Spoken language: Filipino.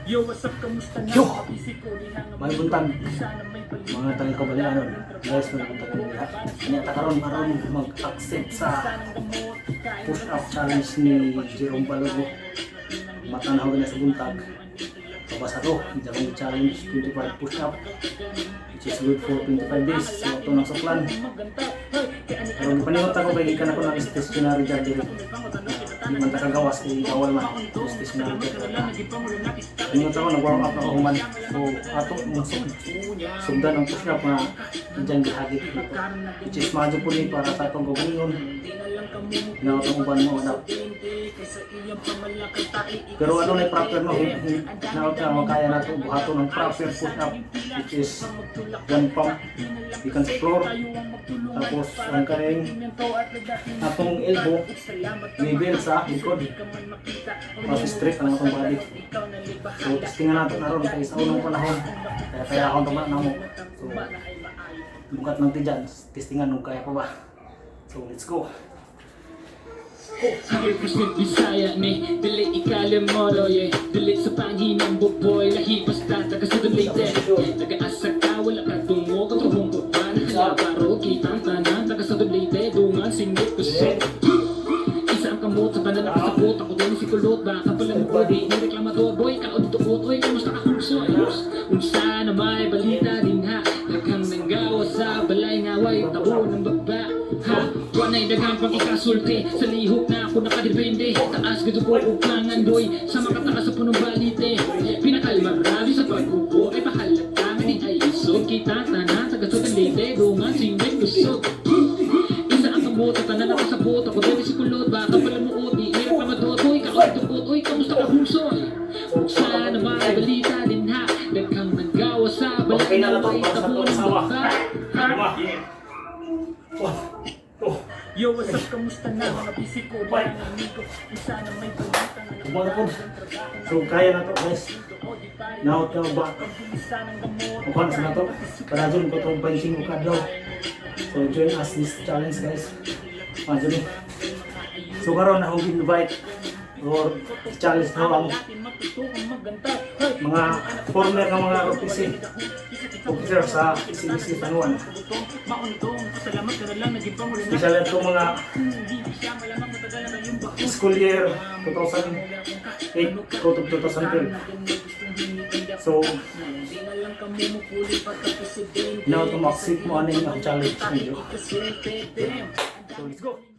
Yo, what's up? Kamusta na? Yo! May buntag. Mga tali ko balianon. Guys, may buntag ko nila. Kanya karon mag-accept sa push-up challenge ni Jerome Balogo. Matanaw na sa buntag. Kabasa to, Jerome challenge 25 push-up. Which is good for 25 days. So, ito nang suklan. Pero paningot ako kay ikan ako ng stationary dyan dito. Hindi man takagawas kay bawal man. Stationary dyan. Paningot ako, nag-warm up ako human. So, ato mong sugdan ang push-up na dyan gihagit dito. Which is madyo po ni para sa itong gawin. Naotong uban mo na. Pero ano na yung proper mo? Naotong makaya na ito buhato ng proper push-up. Which is one pump. Ikan sa floor. Tapos ang karing atong elbow level sa likod. Mas strict ang atong body. So testingan natin na ron kaya sa unang panahon. Kaya akong tumanak na mo. So bukat ng tidyan. Testingan nung kaya pa ba. So let's go. 100% Bisaya ni dili ikalimolo yeah. Dili sa panghinang buboy lahi basta taga sa Leyte. Taga-asa ka wala ka tungo kang tuhong tupan. Kalabaro kitang tanan taga sa Leyte. Dungan singit ko set. Isa ang kamot sa tanan nakasabot. Ako din si kulot baka pala mo di may reklamador boy kaon tuot oy kamusta ka kurso ayos. Unsa na may balita din ha. Daghang nanggawa sa balay ngaway tabo ng baba. Ha, wanay daghang pang ikasulti sa lihok na ako nakadepende. Taas gito ko upangan boy sa makataas sa punong balite. Pinakal marami sa pag-upo ay pahalat kami din ay isog. Kita tanan sa gasot ang lite dungan singgit kusog. Isa ang kamot at tanan nakasabot. Ako din si kulot baka pala muot ni Eric Lamador boy kaon tukot oy kamusta ka hulsoy. Sana may balita din ha. Daghang nanggawa sa balay ngaway tabo ng baba. Yo, what's up? Kamusta na mga bisiko? Mga amigo, isa na may balita na Kumana po. So kaya na to guys. Naot ka ba? Kuhan sa na to. Para dyan ko itong benching ko kadlaw. So join us this challenge guys. Dyan. So karon na akong invite or challenge na ang mga former ng mga officer sa CBC Tanuan. Special ito mga school year 2008 to 2012. So now to mag-sit mo ano yung challenge nyo. So let's go!